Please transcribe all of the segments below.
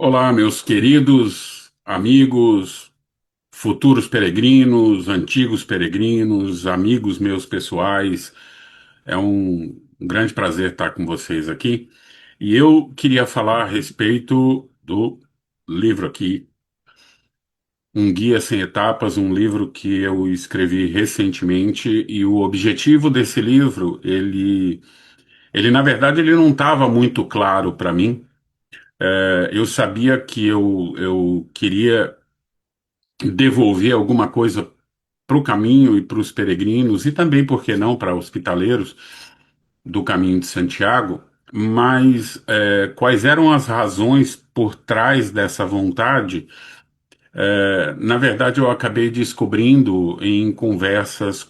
Olá, meus queridos amigos, futuros peregrinos, antigos peregrinos, amigos meus pessoais. É um grande prazer estar com vocês aqui. E eu queria falar a respeito do livro aqui, Um Guia Sem Etapas, um livro que eu escrevi recentemente. E o objetivo desse livro, ele na verdade, ele não estava muito claro para mim. Eu sabia que eu queria devolver alguma coisa para o caminho e para os peregrinos, e também, por que não, para hospitaleiros do Caminho de Santiago, mas quais eram as razões por trás dessa vontade? Na verdade, eu acabei descobrindo em conversas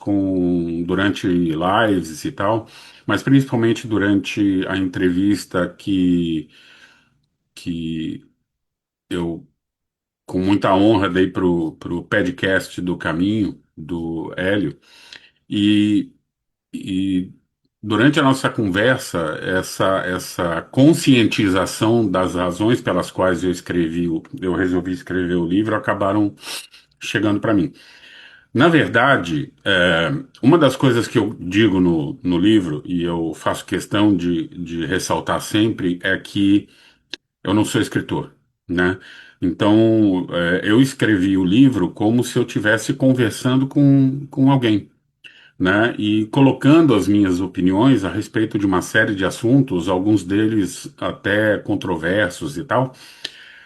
durante lives e tal, mas principalmente durante a entrevista que eu, com muita honra, dei para o podcast do Caminho, do Hélio. E, e durante a nossa conversa, essa conscientização das razões pelas quais eu resolvi escrever o livro acabaram chegando para mim. Na verdade, uma das coisas que eu digo no livro, e eu faço questão de ressaltar sempre, é que eu não sou escritor, né? Então, eu escrevi o livro como se eu estivesse conversando com alguém, né? E colocando as minhas opiniões a respeito de uma série de assuntos, alguns deles até controversos e tal,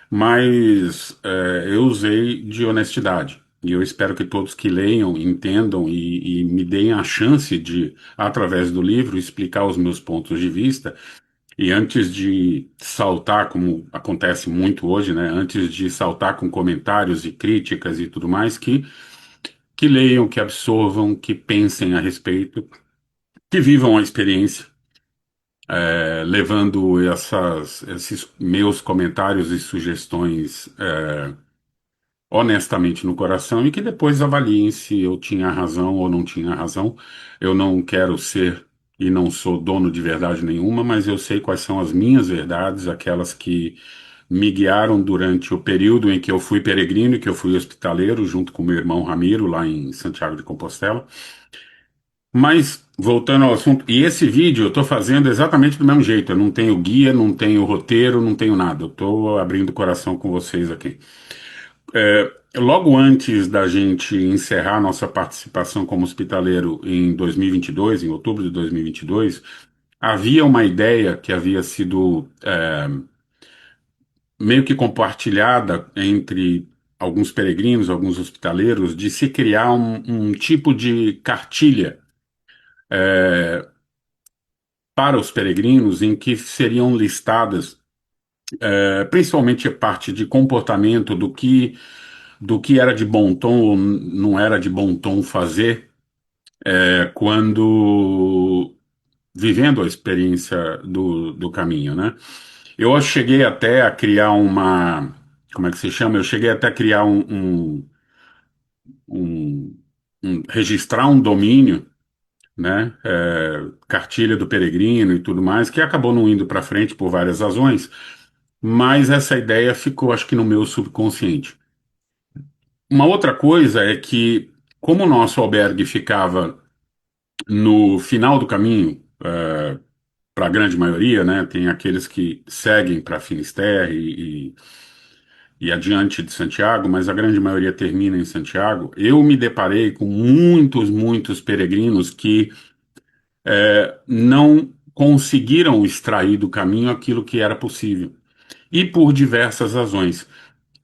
mas eu usei de honestidade. E eu espero que todos que leiam entendam e me deem a chance de, através do livro, explicar os meus pontos de vista. E antes de saltar, como acontece muito hoje, né? Antes de saltar com comentários e críticas e tudo mais, que leiam, que absorvam, que pensem a respeito, que vivam a experiência, levando esses meus comentários e sugestões honestamente no coração e que depois avaliem se eu tinha razão ou não tinha razão. Eu não quero ser e não sou dono de verdade nenhuma, mas eu sei quais são as minhas verdades, aquelas que me guiaram durante o período em que eu fui peregrino e que eu fui hospitaleiro, junto com meu irmão Ramiro, lá em Santiago de Compostela. Mas, voltando ao assunto, e esse vídeo eu estou fazendo exatamente do mesmo jeito. Eu não tenho guia, não tenho roteiro, não tenho nada. Eu estou abrindo o coração com vocês aqui. Logo antes da gente encerrar nossa participação como hospitaleiro em 2022, em outubro de 2022, havia uma ideia que havia sido meio que compartilhada entre alguns peregrinos, alguns hospitaleiros, de se criar um tipo de cartilha para os peregrinos em que seriam listadas, principalmente a parte de comportamento do que era de bom tom ou não era de bom tom fazer, quando vivendo a experiência do caminho, né? Eu cheguei até a criar como é que se chama? Eu cheguei até a criar um- registrar um domínio, né? Cartilha do Peregrino e tudo mais, que acabou não indo para frente por várias razões, mas essa ideia ficou, acho que, no meu subconsciente. Uma outra coisa é que, como o nosso albergue ficava no final do caminho, para a grande maioria, né? Tem aqueles que seguem para Finisterre e adiante de Santiago, mas a grande maioria termina em Santiago. Eu me deparei com muitos, muitos peregrinos que não conseguiram extrair do caminho aquilo que era possível, e por diversas razões.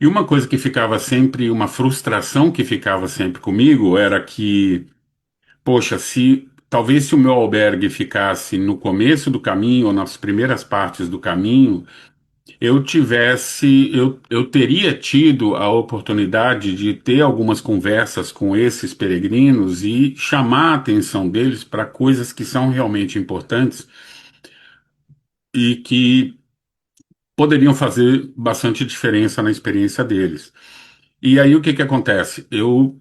E uma coisa que ficava sempre, uma frustração que ficava sempre comigo era que, poxa, se o meu albergue ficasse no começo do caminho ou nas primeiras partes do caminho, eu teria tido a oportunidade de ter algumas conversas com esses peregrinos e chamar a atenção deles para coisas que são realmente importantes e que poderiam fazer bastante diferença na experiência deles. E aí o que que acontece? Eu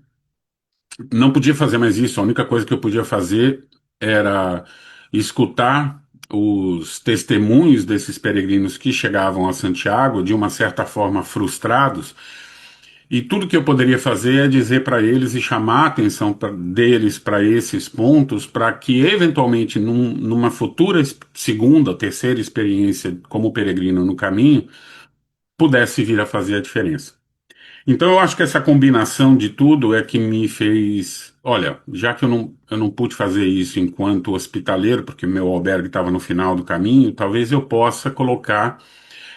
não podia fazer mais isso, a única coisa que eu podia fazer era escutar os testemunhos desses peregrinos que chegavam a Santiago, de uma certa forma frustrados, e tudo que eu poderia fazer é dizer para eles e chamar a atenção deles para esses pontos, para que eventualmente numa futura segunda, terceira experiência como peregrino no caminho, pudesse vir a fazer a diferença. Então eu acho que essa combinação de tudo é que me fez, olha, já que eu não pude fazer isso enquanto hospitaleiro, porque meu albergue estava no final do caminho, talvez eu possa colocar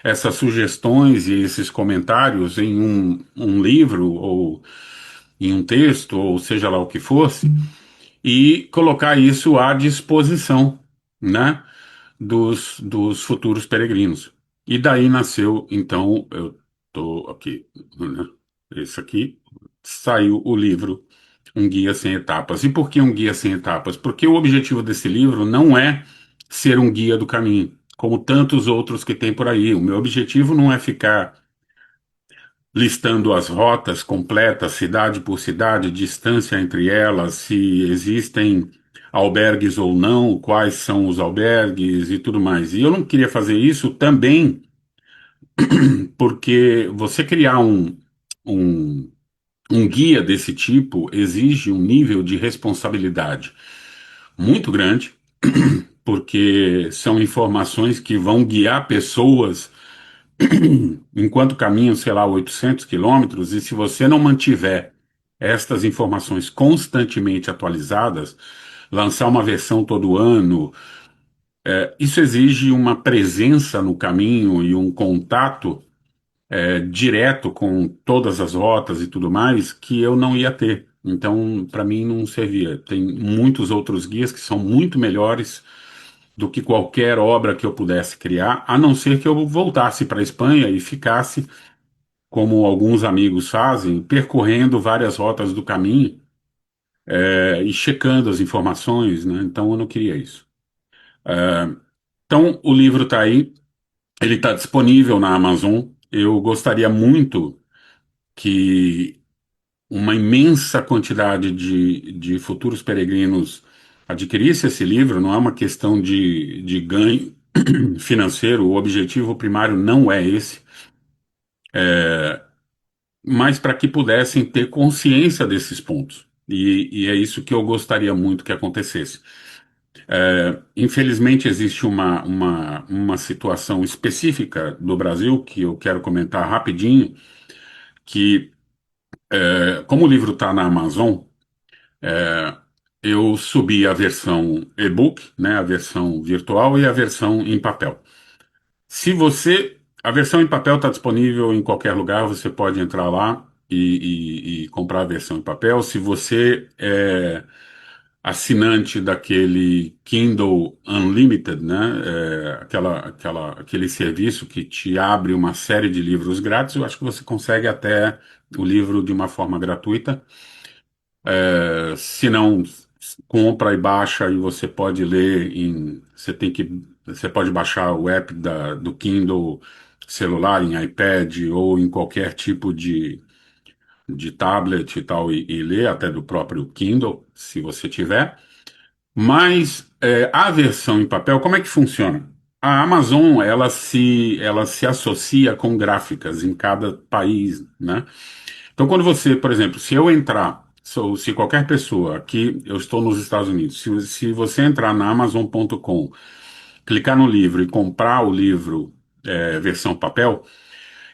essas sugestões e esses comentários em um livro ou em um texto, ou seja lá o que fosse, e colocar isso à disposição, né, dos futuros peregrinos. E daí nasceu, então, eu estou aqui, né, esse aqui, saiu o livro Um Guia Sem Etapas. E por que um guia sem etapas? Porque o objetivo desse livro não é ser um guia do caminho, como tantos outros que tem por aí. O meu objetivo não é ficar listando as rotas completas, cidade por cidade, distância entre elas, se existem albergues ou não, quais são os albergues e tudo mais. E eu não queria fazer isso também porque você criar um, um guia desse tipo exige um nível de responsabilidade muito grande, porque são informações que vão guiar pessoas enquanto caminham, sei lá, 800 quilômetros, e se você não mantiver estas informações constantemente atualizadas, lançar uma versão todo ano, isso exige uma presença no caminho e um contato direto com todas as rotas e tudo mais que eu não ia ter. Então, para mim, não servia. Tem muitos outros guias que são muito melhores do que qualquer obra que eu pudesse criar, a não ser que eu voltasse para a Espanha e ficasse como alguns amigos fazem, percorrendo várias rotas do caminho, e checando as informações, né? Então eu não queria isso. Então o livro está aí, ele está disponível na Amazon. Eu gostaria muito que uma imensa quantidade de futuros peregrinos adquirisse esse livro. Não é uma questão de ganho financeiro, o objetivo primário não é esse, mas para que pudessem ter consciência desses pontos. E é isso que eu gostaria muito que acontecesse. Infelizmente, existe uma situação específica do Brasil que eu quero comentar rapidinho, que, como o livro está na Amazon, eu subi a versão e-book, né, a versão virtual e a versão em papel. Se você. A versão em papel está disponível em qualquer lugar, você pode entrar lá e comprar a versão em papel. Se você é assinante daquele Kindle Unlimited, né? Aquele serviço que te abre uma série de livros grátis, eu acho que você consegue até o livro de uma forma gratuita. Se não, compra e baixa e você pode ler em. Você pode baixar o app do Kindle celular, em iPad ou em qualquer tipo de tablet e tal, e ler até do próprio Kindle, se você tiver. Mas a versão em papel, como é que funciona? A Amazon, ela se associa com gráficas em cada país, né? Então, quando você, por exemplo, se eu entrar, se qualquer pessoa aqui, eu estou nos Estados Unidos, se você entrar na Amazon.com, clicar no livro e comprar o livro versão papel,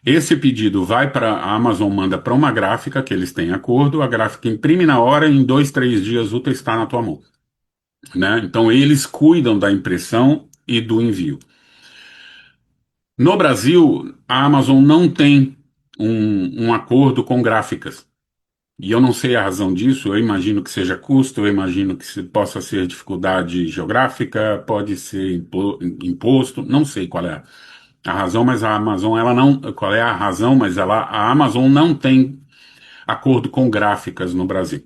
esse pedido vai para a Amazon, manda para uma gráfica que eles têm acordo, a gráfica imprime na hora, em 2, 3 dias úteis está na tua mão, né? Então eles cuidam da impressão e do envio. No Brasil, a Amazon não tem um acordo com gráficas. E eu não sei a razão disso, eu imagino que seja custo, eu imagino que possa ser dificuldade geográfica, pode ser imposto, não sei qual é a razão, mas a Amazon, ela não, qual é a razão, mas a Amazon não tem acordo com gráficas no Brasil.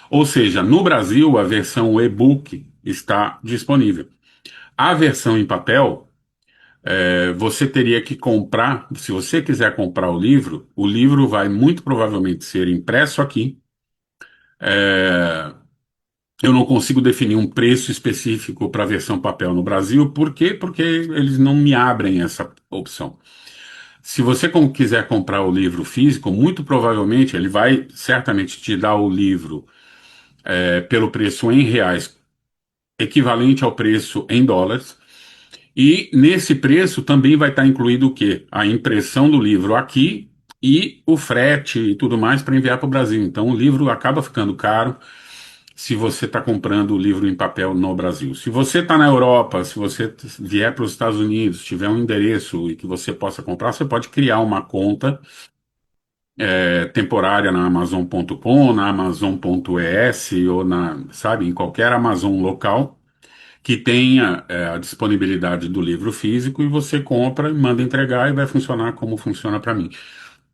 Ou seja, no Brasil, a versão e-book está disponível. A versão em papel, você teria que comprar, se você quiser comprar o livro vai muito provavelmente ser impresso aqui, eu não consigo definir um preço específico para a versão papel no Brasil. Por quê? Porque eles não me abrem essa opção. Se você quiser comprar o livro físico, muito provavelmente ele vai certamente te dar o livro pelo preço em reais, equivalente ao preço em dólares. E nesse preço também vai estar incluído o quê? A impressão do livro aqui e o frete e tudo mais para enviar para o Brasil. Então o livro acaba ficando caro se você está comprando o livro em papel no Brasil. Se você está na Europa, se você vier para os Estados Unidos, tiver um endereço e que você possa comprar, você pode criar uma conta temporária na Amazon.com, na Amazon.es ou sabe, em qualquer Amazon local que tenha a disponibilidade do livro físico e você compra e manda entregar e vai funcionar como funciona para mim,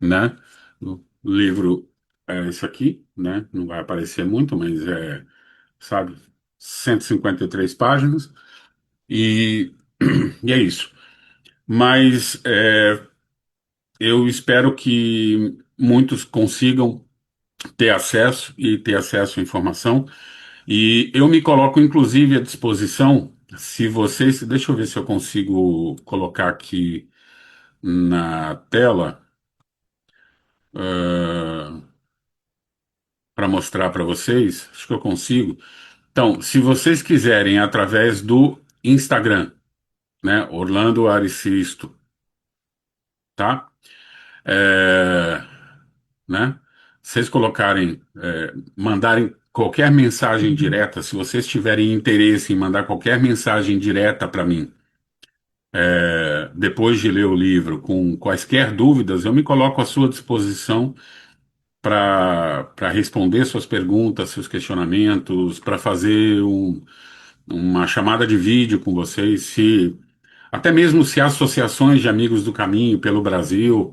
né? O livro é esse aqui, né? Não vai aparecer muito, mas sabe, 153 páginas e, e é isso. Mas eu espero que muitos consigam ter acesso e ter acesso à informação. E eu me coloco, inclusive, à disposição, se vocês. Deixa eu ver se eu consigo colocar aqui na tela, para mostrar para vocês. Acho que eu consigo. Então, se vocês quiserem, através do Instagram, né, Orlando Aricisto, tá? É, né? Vocês colocarem, mandarem qualquer mensagem direta, se vocês tiverem interesse em mandar qualquer mensagem direta para mim, depois de ler o livro, com quaisquer dúvidas, eu me coloco à sua disposição para responder suas perguntas, seus questionamentos, para fazer uma chamada de vídeo com vocês, se até mesmo se associações de amigos do caminho pelo Brasil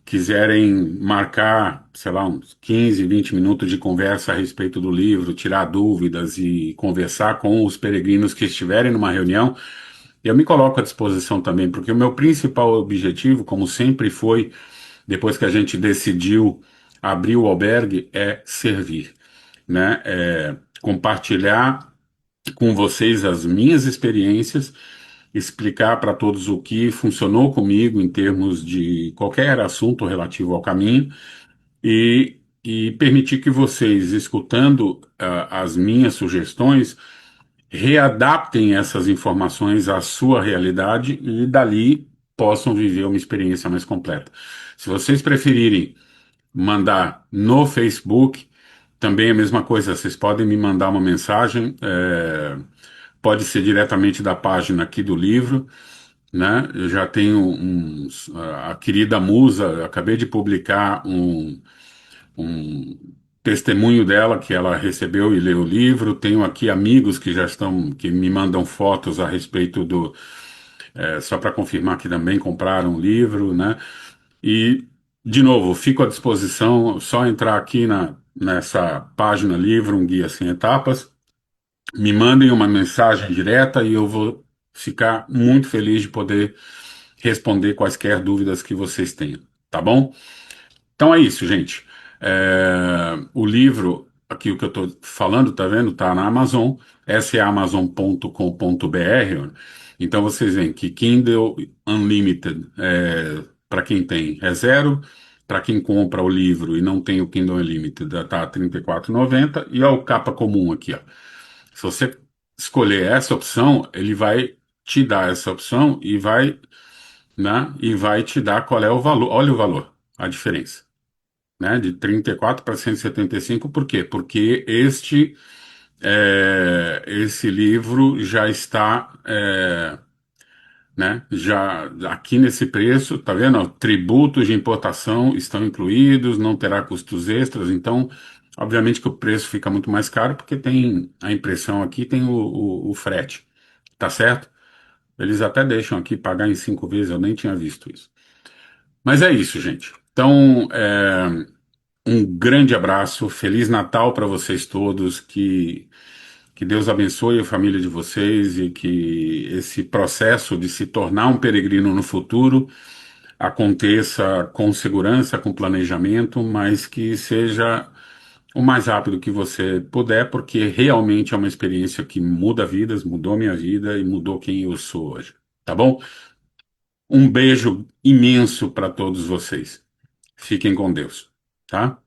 quiserem marcar, sei lá, uns 15, 20 minutos de conversa a respeito do livro, tirar dúvidas e conversar com os peregrinos que estiverem numa reunião, eu me coloco à disposição também, porque o meu principal objetivo, como sempre foi, depois que a gente decidiu abrir o albergue, é servir, né? É compartilhar com vocês as minhas experiências, explicar para todos o que funcionou comigo em termos de qualquer assunto relativo ao caminho e permitir que vocês, escutando as minhas sugestões, readaptem essas informações à sua realidade e dali possam viver uma experiência mais completa. Se vocês preferirem mandar no Facebook, também é a mesma coisa, vocês podem me mandar uma mensagem, pode ser diretamente da página aqui do livro, né? Eu já tenho a querida Musa, acabei de publicar um testemunho dela que ela recebeu e leu o livro. Tenho aqui amigos que já estão, que me mandam fotos a respeito só para confirmar que também compraram o livro, né? E, de novo, fico à disposição, só entrar aqui nessa página livro, um guia sem etapas, me mandem uma mensagem direta e eu vou ficar muito feliz de poder responder quaisquer dúvidas que vocês tenham, tá bom? Então é isso, gente. O livro, aqui o que eu estou falando, tá vendo? Tá na Amazon, essa é amazon.com.br. Então vocês veem que Kindle Unlimited, para quem tem, é zero. Para quem compra o livro e não tem o Kindle Unlimited, tá R$ 34,90. E ó, o capa comum aqui, ó. Se você escolher essa opção, ele vai te dar essa opção e vai, né, e vai te dar qual é o valor. Olha o valor, a diferença, né, de 34 para 175. Por quê? Porque esse livro já está, né, já aqui nesse preço, tá vendo? Ó, tributos de importação estão incluídos, não terá custos extras, então, obviamente que o preço fica muito mais caro porque tem a impressão aqui, tem o frete, tá certo? Eles até deixam aqui pagar em 5 vezes, eu nem tinha visto isso. Mas é isso, gente. Então, um grande abraço, Feliz Natal para vocês todos, que Deus abençoe a família de vocês e que esse processo de se tornar um peregrino no futuro aconteça com segurança, com planejamento, mas que seja o mais rápido que você puder, porque realmente é uma experiência que muda vidas, mudou minha vida e mudou quem eu sou hoje. Tá bom? Um beijo imenso para todos vocês. Fiquem com Deus, tá?